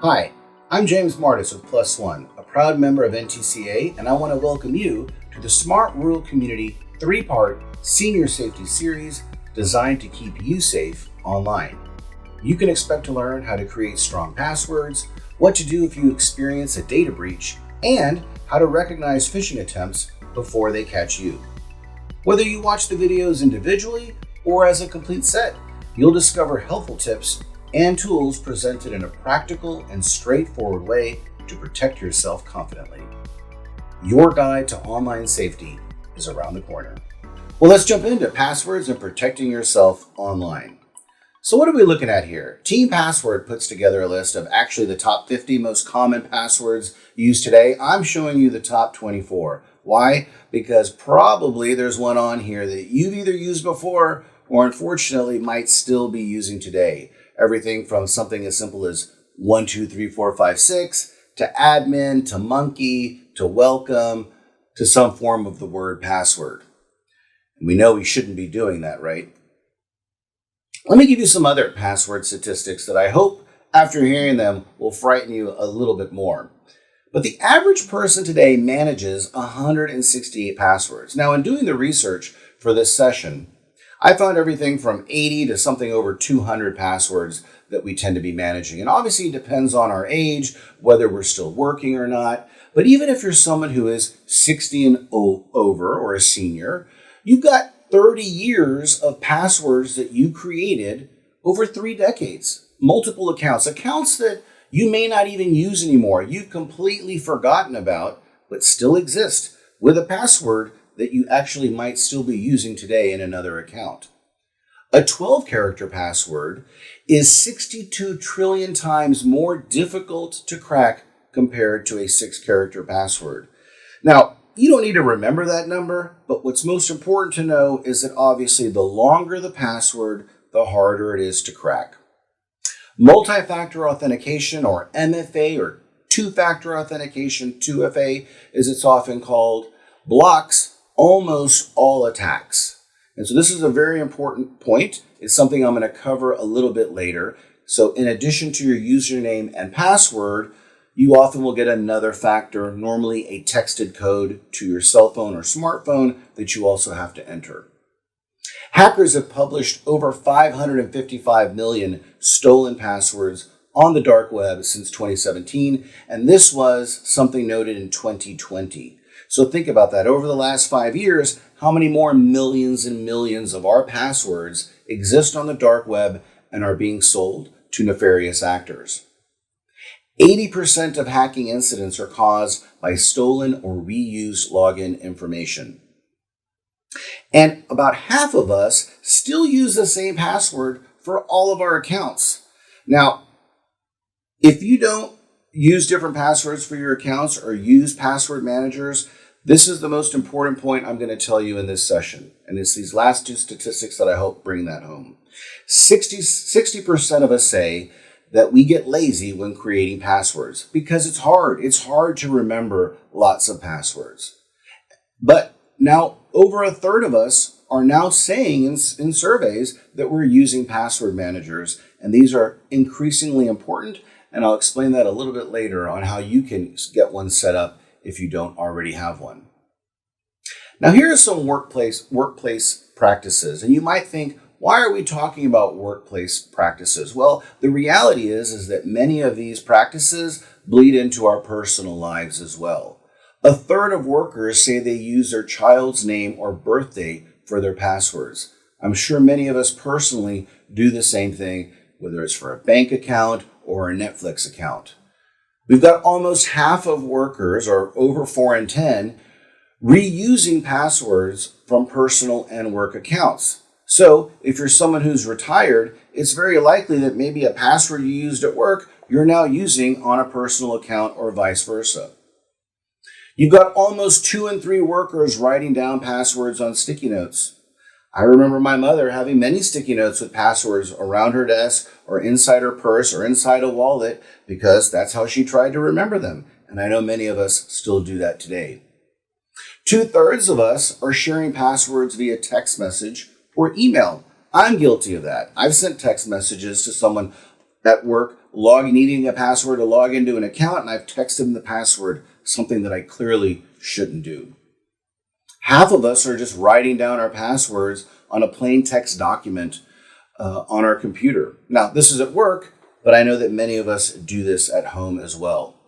Hi, I'm James Martis with Plus One, a proud member of NTCA, and I want to welcome you to the Smart Rural Community 3-part Senior Safety Series designed to keep you safe online. You can expect to learn how to create strong passwords, what to do if you experience a data breach, and how to recognize phishing attempts before they catch you. Whether you watch the videos individually or as a complete set, you'll discover helpful tips and tools presented in a practical and straightforward way to protect yourself confidently. Your guide to online safety is around the corner. Well, let's jump into passwords and protecting yourself online. So what are we looking at here? Team Password puts together a list of actually the top 50 most common passwords used today. I'm showing you the top 24. Why? Because probably there's one on here that you've either used before or unfortunately might still be using today. Everything from something as simple as 123456 to admin to monkey to welcome to some form of the word password. And we know we shouldn't be doing that, right? Let me give you some other password statistics that I hope after hearing them will frighten you a little bit more. But the average person today manages 168 passwords. Now, in doing the research for this session, I found everything from 80 to something over 200 passwords that we tend to be managing. And obviously it depends on our age, whether we're still working or not. But even if you're someone who is 60 and over or a senior, you've got 30 years of passwords that you created over 3 decades. Multiple accounts that you may not even use anymore. You've completely forgotten about, but still exist with a password that you actually might still be using today in another account. A 12-character password is 62 trillion times more difficult to crack compared to a 6-character password. Now, you don't need to remember that number, but what's most important to know is that obviously the longer the password, the harder it is to crack. Multi-factor authentication, or MFA, or two-factor authentication, 2FA as it's often called, blocks almost all attacks. And so this is a very important point. It's something I'm going to cover a little bit later. So in addition to your username and password, you often will get another factor, normally a texted code to your cell phone or smartphone that you also have to enter. Hackers have published over 555 million stolen passwords on the dark web since 2017, and this was something noted in 2020. So think about that. Over the last 5 years, how many more millions and millions of our passwords exist on the dark web and are being sold to nefarious actors? 80% of hacking incidents are caused by stolen or reused login information. And about half of us still use the same password for all of our accounts. Now, if you don't use different passwords for your accounts or use password managers, this is the most important point I'm going to tell you in this session. And it's these last 2 statistics that I hope bring that home. 60% of us say that we get lazy when creating passwords because it's hard. It's hard to remember lots of passwords. But now over a third of us are now saying in surveys that we're using password managers. And these are increasingly important. And I'll explain that a little bit later on how you can get one set up if you don't already have one. Now here are some workplace practices, and you might think, why are we talking about workplace practices? Well, the reality is that many of these practices bleed into our personal lives as well. A third of workers say they use their child's name or birthday for their passwords. I'm sure many of us personally do the same thing, whether it's for a bank account or a Netflix account. We've got almost half of workers, or over 4 in 10, reusing passwords from personal and work accounts. So if you're someone who's retired, it's very likely that maybe a password you used at work, you're now using on a personal account or vice versa. You've got almost 2 in 3 workers writing down passwords on sticky notes. I remember my mother having many sticky notes with passwords around her desk or inside her purse or inside a wallet because that's how she tried to remember them. And I know many of us still do that today. 2/3 of us are sharing passwords via text message or email. I'm guilty of that. I've sent text messages to someone at work needing a password to log into an account, and I've texted them the password, something that I clearly shouldn't do. Half of us are just writing down our passwords on a plain text document on our computer. Now, this is at work, but I know that many of us do this at home as well.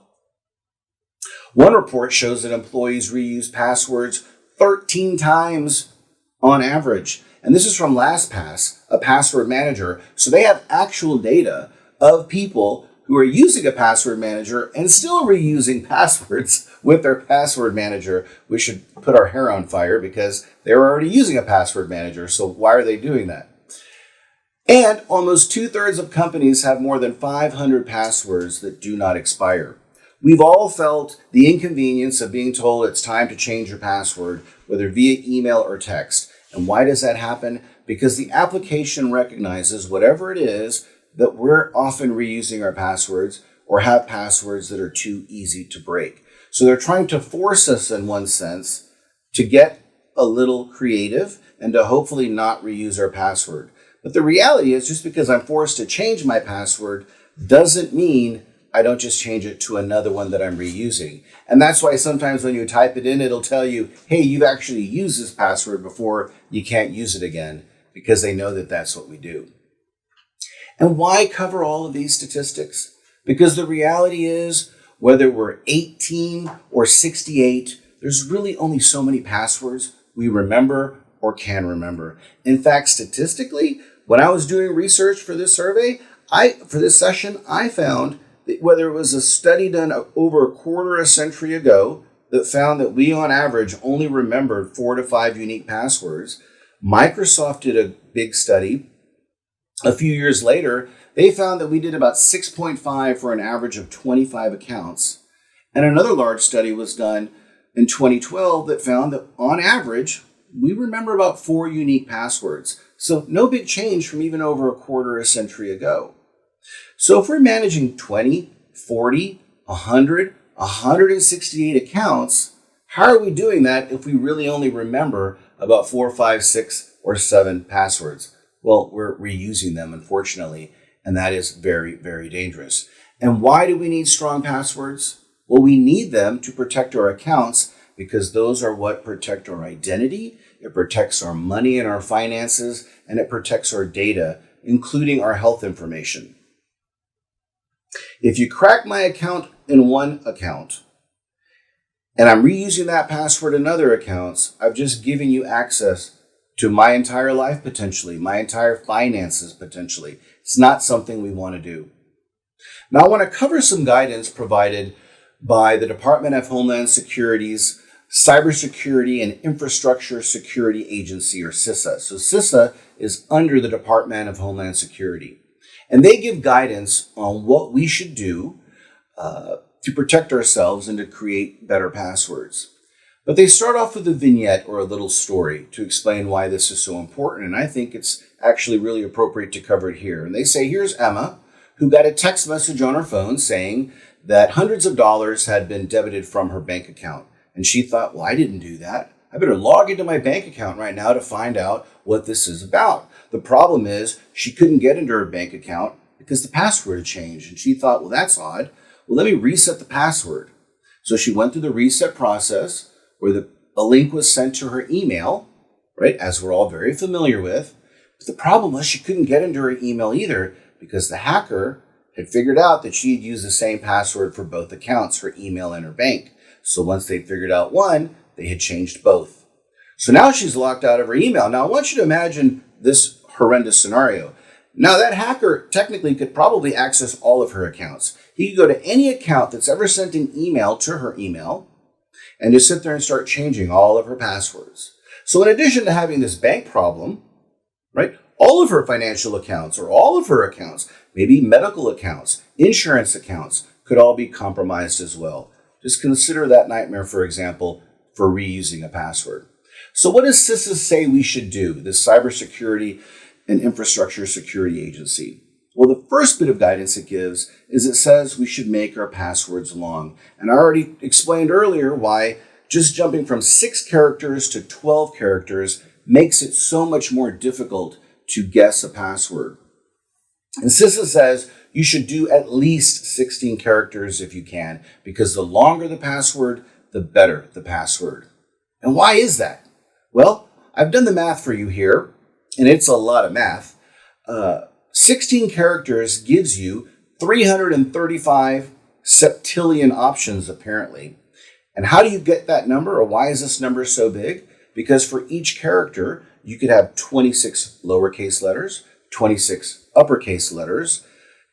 One report shows that employees reuse passwords 13 times on average. And this is from LastPass, a password manager. So they have actual data of people who are using a password manager and still reusing passwords with their password manager. We should put our hair on fire because they're already using a password manager. So why are they doing that? And almost 2/3 of companies have more than 500 passwords that do not expire. We've all felt the inconvenience of being told it's time to change your password, whether via email or text. And why does that happen? Because the application recognizes whatever it is that we're often reusing our passwords or have passwords that are too easy to break. So they're trying to force us, in one sense, to get a little creative and to hopefully not reuse our password. But the reality is, just because I'm forced to change my password doesn't mean I don't just change it to another one that I'm reusing. And that's why sometimes when you type it in, it'll tell you, hey, you've actually used this password before, you can't use it again, because they know that that's what we do. And why cover all of these statistics? Because the reality is, whether we're 18 or 68, there's really only so many passwords we remember or can remember. In fact, statistically, when I was doing research for this survey, for this session, I found that whether it was a study done over a quarter a century ago that found that we on average only remembered 4 to 5 unique passwords, Microsoft did a big study a few years later. They found that we did about 6.5 for an average of 25 accounts. And another large study was done in 2012 that found that on average, we remember about 4 unique passwords. So no big change from even over a quarter a century ago. So if we're managing 20, 40, 100, 168 accounts, how are we doing that if we really only remember about 4, 5, 6, or 7 passwords? Well, we're reusing them, unfortunately, and that is very, very dangerous. And why do we need strong passwords? Well, we need them to protect our accounts because those are what protect our identity, it protects our money and our finances, and it protects our data, including our health information. If you crack my account in one account, and I'm reusing that password in other accounts, I've just given you access to my entire life potentially, my entire finances potentially. It's not something we want to do. Now I want to cover some guidance provided by the Department of Homeland Security's Cybersecurity and Infrastructure Security Agency, or CISA. So CISA is under the Department of Homeland Security. And they give guidance on what we should do to protect ourselves and to create better passwords. But they start off with a vignette or a little story to explain why this is so important. And I think it's actually really appropriate to cover it here. And they say, here's Emma, who got a text message on her phone saying that hundreds of dollars had been debited from her bank account. And she thought, well, I didn't do that. I better log into my bank account right now to find out what this is about. The problem is she couldn't get into her bank account because the password had changed. And she thought, well, that's odd. Well, let me reset the password. So she went through the reset process where a link was sent to her email, right, as we're all very familiar with. But the problem was she couldn't get into her email either because the hacker had figured out that she had used the same password for both accounts, her email and her bank. So once they figured out one, they had changed both. So now she's locked out of her email. Now I want you to imagine this horrendous scenario. Now that hacker technically could probably access all of her accounts. He could go to any account that's ever sent an email to her email and just sit there and start changing all of her passwords. So in addition to having this bank problem, right, all of her financial accounts or all of her accounts, maybe medical accounts, insurance accounts, could all be compromised as well. Just consider that nightmare, for example, for reusing a password. So what does CISA say we should do, this Cybersecurity and Infrastructure Security Agency? Well, the first bit of guidance it gives is it says we should make our passwords long. And I already explained earlier why just jumping from 6 characters to 12 characters makes it so much more difficult to guess a password. And CISA says you should do at least 16 characters if you can, because the longer the password, the better the password. And why is that? Well, I've done the math for you here, and it's a lot of math. 16 characters gives you 335 septillion options, apparently. And how do you get that number, or why is this number so big? Because for each character, you could have 26 lowercase letters, 26 uppercase letters,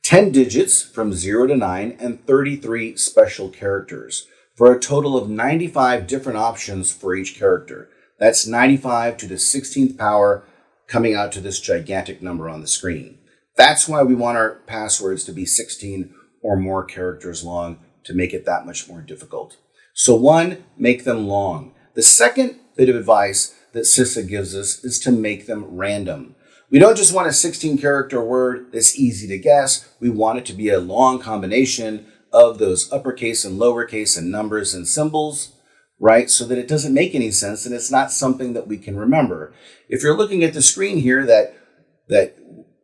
10 digits from 0 to 9, and 33 special characters, for a total of 95 different options for each character. That's 95 to the 16th power, coming out to this gigantic number on the screen. That's why we want our passwords to be 16 or more characters long, to make it that much more difficult. So one, make them long. The second bit of advice that CISA gives us is to make them random. We don't just want a 16-character word that's easy to guess. We want it to be a long combination of those uppercase and lowercase and numbers and symbols, right? So that it doesn't make any sense and it's not something that we can remember. If you're looking at the screen here, that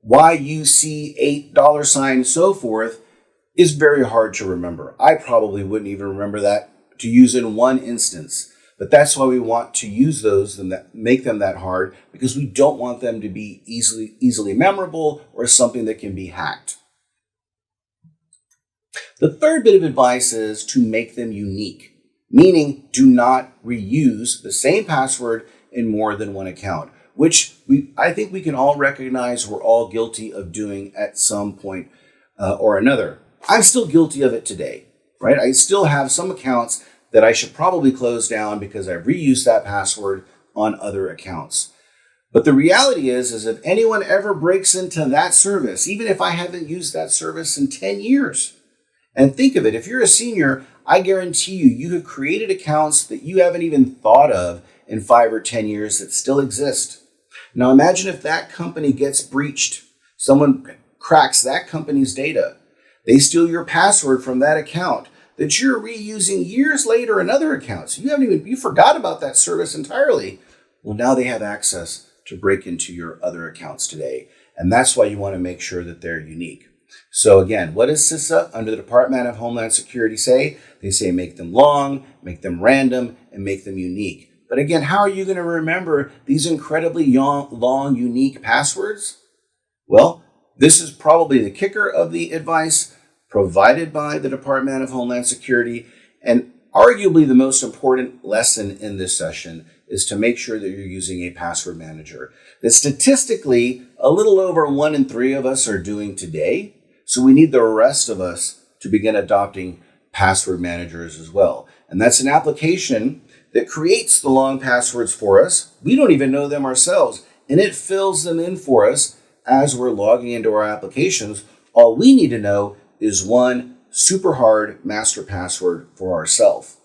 YUC $8 so forth is very hard to remember. I probably wouldn't even remember that to use in one instance. But that's why we want to use those and make them that hard, because we don't want them to be easily memorable or something that can be hacked. The third bit of advice is to make them unique, meaning do not reuse the same password in more than one account, which I think we can all recognize we're all guilty of doing at some point or another. I'm still guilty of it today, right? I still have some accounts that I should probably close down because I've reused that password on other accounts. But the reality is if anyone ever breaks into that service, even if I haven't used that service in 10 years, and think of it, if you're a senior, I guarantee you have created accounts that you haven't even thought of in 5 or 10 years that still exist. Now imagine if that company gets breached. Someone cracks that company's data. They steal your password from that account that you're reusing years later in other accounts. You forgot about that service entirely. Well, now they have access to break into your other accounts today. And that's why you want to make sure that they're unique. So again, what does CISA under the Department of Homeland Security say? They say make them long, make them random, and make them unique. But again, how are you going to remember these incredibly long, unique passwords? Well, this is probably the kicker of the advice provided by the Department of Homeland Security. And arguably the most important lesson in this session is to make sure that you're using a password manager that statistically a little over 1 in 3 of us are doing today. So we need the rest of us to begin adopting password managers as well. And that's an application that creates the long passwords for us. We don't even know them ourselves, and it fills them in for us as we're logging into our applications. All we need to know is one super hard master password for ourselves.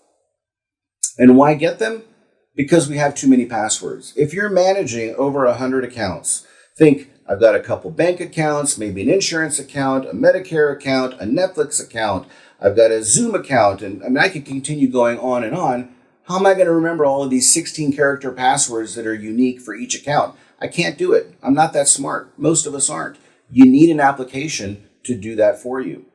And why get them? Because we have too many passwords. If you're managing over 100 accounts, think I've got a couple bank accounts, maybe an insurance account, a Medicare account, a Netflix account, I've got a Zoom account, and I could continue going on and on. How am I going to remember all of these 16-character passwords that are unique for each account? I can't do it. I'm not that smart. Most of us aren't. You need an application to do that for you.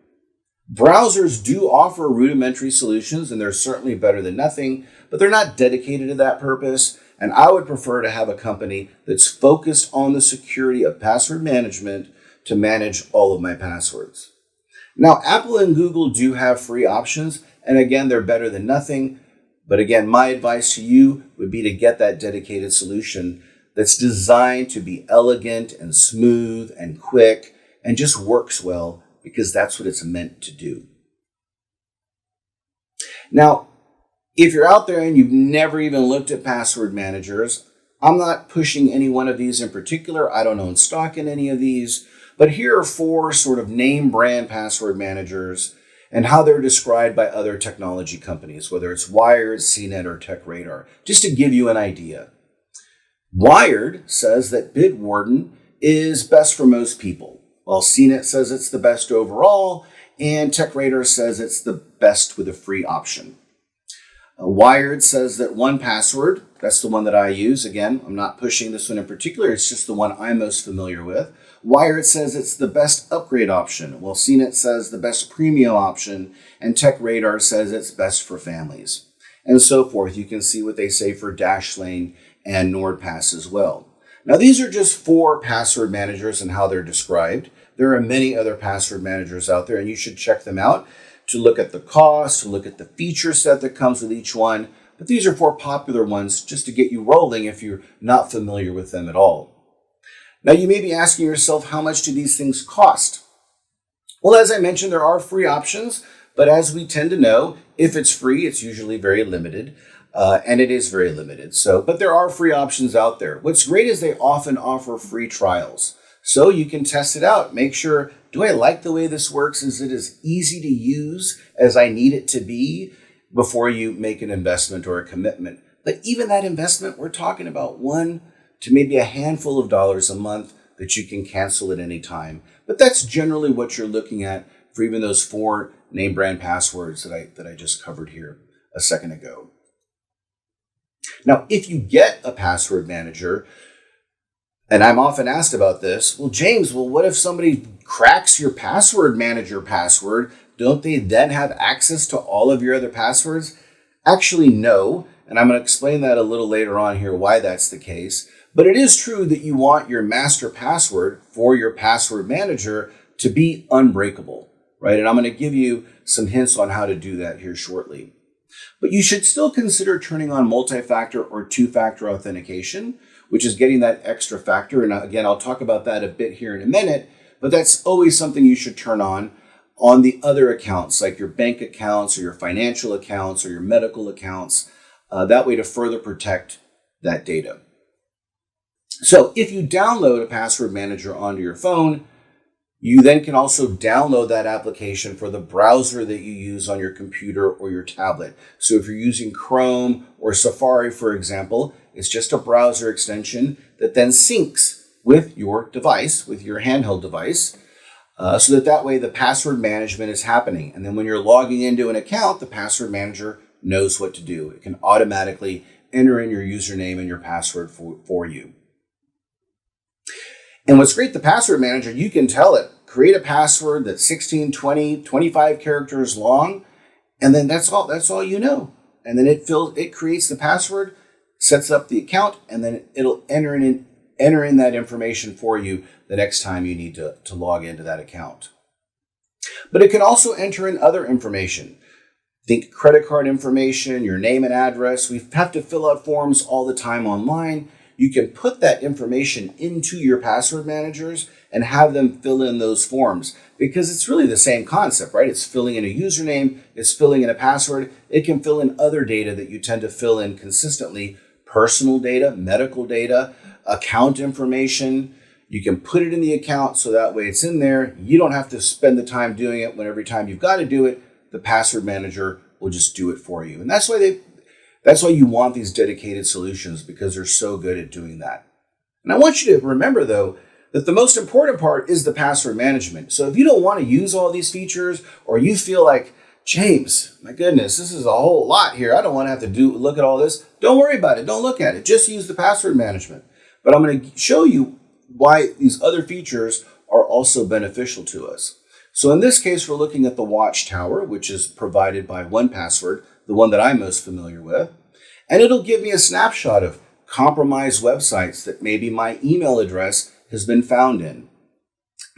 Browsers do offer rudimentary solutions, and they're certainly better than nothing, but they're not dedicated to that purpose. And I would prefer to have a company that's focused on the security of password management to manage all of my passwords. Now, Apple and Google do have free options, and again, they're better than nothing. But again, my advice to you would be to get that dedicated solution that's designed to be elegant and smooth and quick and just works well, because that's what it's meant to do. Now, if you're out there and you've never even looked at password managers, I'm not pushing any one of these in particular. I don't own stock in any of these, but here are 4 sort of name brand password managers and how they're described by other technology companies, whether it's Wired, CNET, or TechRadar, just to give you an idea. Wired says that Bitwarden is best for most people, while CNET says it's the best overall, and TechRadar says it's the best with a free option. Wired says that 1Password, that's the one that I use. Again, I'm not pushing this one in particular. It's just the one I'm most familiar with. Wired says it's the best upgrade option, while CNET says the best premium option, and TechRadar says it's best for families, and so forth. You can see what they say for Dashlane and NordPass as well. Now, these are just 4 password managers and how they're described. There are many other password managers out there, and you should check them out to look at the cost, to look at the feature set that comes with each one. But these are 4 popular ones just to get you rolling if you're not familiar with them at all. Now, you may be asking yourself, how much do these things cost? Well, as I mentioned, there are free options, but as we tend to know, if it's free, it's usually very limited, and it is very limited. But there are free options out there. What's great is they often offer free trials, so you can test it out. Make sure, do I like the way this works? Is it as easy to use as I need it to be before you make an investment or a commitment? But even that investment, we're talking about $1 to maybe a handful of dollars a month that you can cancel at any time. But that's generally what you're looking at for even those 4 name brand passwords that I just covered here a second ago. Now, if you get a password manager, and I'm often asked about this, well, James, what if somebody cracks your password manager password? Don't they then have access to all of your other passwords? Actually, no. And I'm going to explain that a little later on here, why that's the case. But it is true that you want your master password for your password manager to be unbreakable, right? And I'm going to give you some hints on how to do that here shortly. But you should still consider turning on multi-factor or 2-factor authentication, which is getting that extra factor. And again, I'll talk about that a bit here in a minute, but that's always something you should turn on the other accounts, like your bank accounts or your financial accounts or your medical accounts, that way to further protect that data. So if you download a password manager onto your phone, you then can also download that application for the browser that you use on your computer or your tablet. So if you're using Chrome or Safari, for example, it's just a browser extension that then syncs with your device, with your handheld device, so that way the password management is happening. And then when you're logging into an account, the password manager knows what to do. It can automatically enter in your username and your password for you. And what's great, the password manager, you can tell it, create a password that's 16, 20, 25 characters long, and then that's all you know. And then it creates the password, sets up the account, and then it'll enter in that information for you the next time you need to log into that account. But it can also enter in other information. Think credit card information, your name and address. We have to fill out forms all the time online. You can put that information into your password managers and have them fill in those forms, because it's really the same concept, right? It's filling in a username, it's filling in a password. It can fill in other data that you tend to fill in consistently, personal data, medical data, account information. You can put it in the account so that way it's in there. You don't have to spend the time doing it when every time you've got to do it, the password manager will just do it for you. And that's why you want these dedicated solutions, because they're so good at doing that. And I want you to remember, though, that the most important part is the password management. So if you don't want to use all these features, or you feel like, James, my goodness, this is a whole lot here, I don't want to have to look at all this, don't worry about it. Don't look at it. Just use the password management. But I'm going to show you why these other features are also beneficial to us. So in this case, we're looking at the Watchtower, which is provided by 1Password, the one that I'm most familiar with. And it'll give me a snapshot of compromised websites that maybe my email address has been found in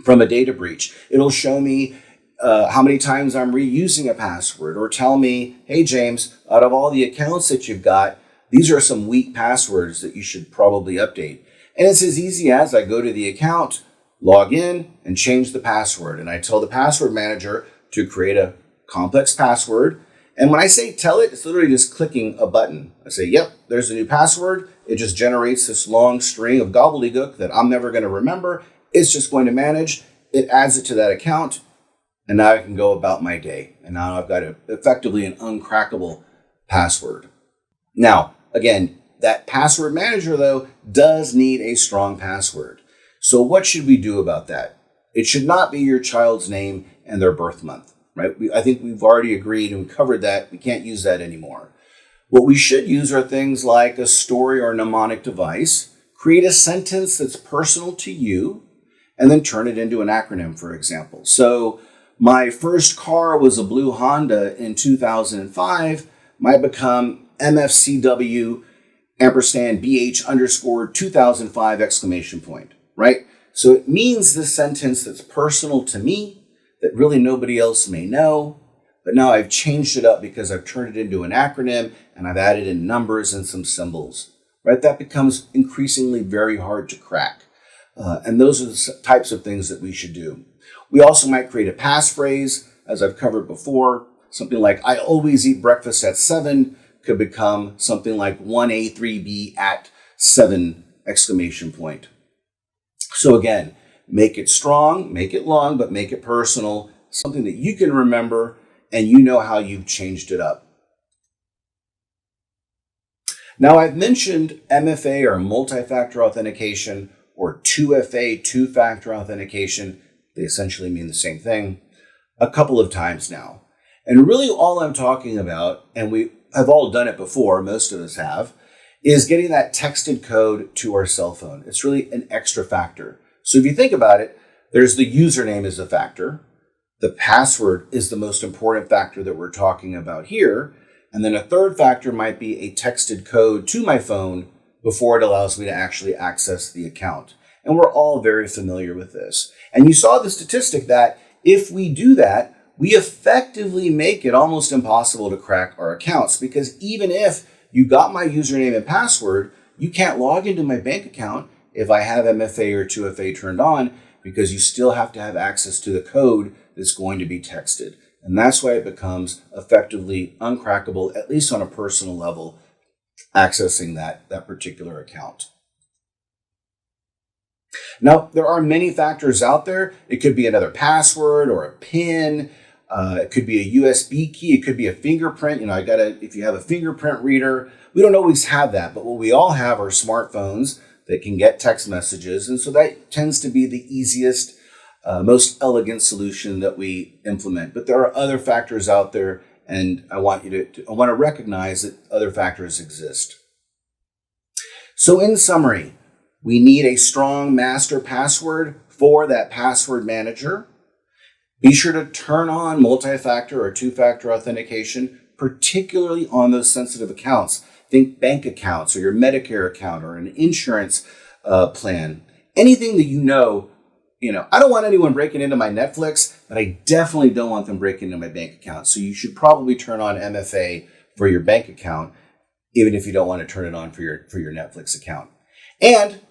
from a data breach. It'll show me how many times I'm reusing a password, or tell me, hey, James, out of all the accounts that you've got, these are some weak passwords that you should probably update. And it's as easy as I go to the account, log in, and change the password. And I tell the password manager to create a complex password. And when I say tell it, it's literally just clicking a button. I say, yep, there's a new password. It just generates this long string of gobbledygook that I'm never going to remember. It's just going to manage. It adds it to that account. And now I can go about my day. And now I've got effectively an uncrackable password. Now, again, that password manager, though, does need a strong password. So what should we do about that? It should not be your child's name and their birth month, right? I think we've already agreed and covered that. We can't use that anymore. What we should use are things like a story or mnemonic device, create a sentence that's personal to you, and then turn it into an acronym, for example. So my first car was a blue Honda in 2005, might become MFCW ampersand BH underscore 2005 exclamation point, right? So it means this sentence that's personal to me, that really nobody else may know, but now I've changed it up because I've turned it into an acronym and I've added in numbers and some symbols, right? That becomes increasingly very hard to crack. And those are the types of things that we should do. We also might create a passphrase, as I've covered before. Something like, I always eat breakfast at 7 could become something like 1A3B at 7 exclamation point. So again, make it strong, make it long, but make it personal, something that you can remember and you know how you've changed it up. Now, I've mentioned MFA or multi-factor authentication or 2FA, two-factor authentication. They essentially mean the same thing a couple of times now. And really all I'm talking about, and we have all done it before, most of us have, is getting that texted code to our cell phone. It's really an extra factor. So if you think about it, there's the username as a factor. The password is the most important factor that we're talking about here. And then a third factor might be a texted code to my phone before it allows me to actually access the account. And we're all very familiar with this. And you saw the statistic that if we do that, we effectively make it almost impossible to crack our accounts, because even if you got my username and password, you can't log into my bank account if I have MFA or 2FA turned on, because you still have to have access to the code that's going to be texted. And that's why it becomes effectively uncrackable, at least on a personal level, accessing that particular account. Now, there are many factors out there. It could be another password or a PIN. It could be a USB key. It could be a fingerprint. If you have a fingerprint reader, we don't always have that, but what we all have are smartphones that can get text messages. And so that tends to be the easiest, most elegant solution that we implement. But there are other factors out there, and I want to recognize that other factors exist. So in summary, we need a strong master password for that password manager. Be sure to turn on multi-factor or two-factor authentication, particularly on those sensitive accounts. Think bank accounts or your Medicare account or an insurance plan. Anything that you know, I don't want anyone breaking into my Netflix, but I definitely don't want them breaking into my bank account. So you should probably turn on MFA for your bank account, even if you don't want to turn it on for your Netflix account. And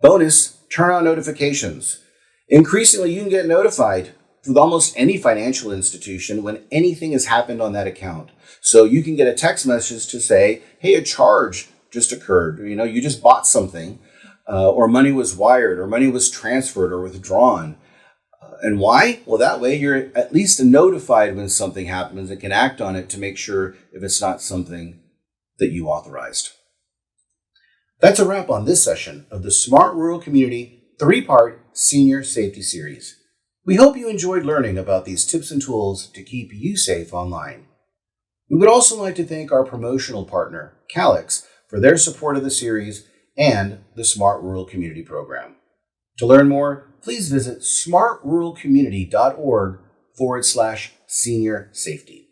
bonus, turn on notifications. Increasingly, you can get notified with almost any financial institution when anything has happened on that account. So you can get a text message to say, hey, a charge just occurred. You just bought something, or money was wired, or money was transferred or withdrawn. And why? Well, that way you're at least notified when something happens and can act on it to make sure if it's not something that you authorized. That's a wrap on this session of the Smart Rural Community 3-part Senior Safety Series. We hope you enjoyed learning about these tips and tools to keep you safe online. We would also like to thank our promotional partner, Calix, for their support of the series and the Smart Rural Community Program. To learn more, please visit smartruralcommunity.org/senior safety.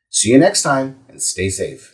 See you next time and stay safe.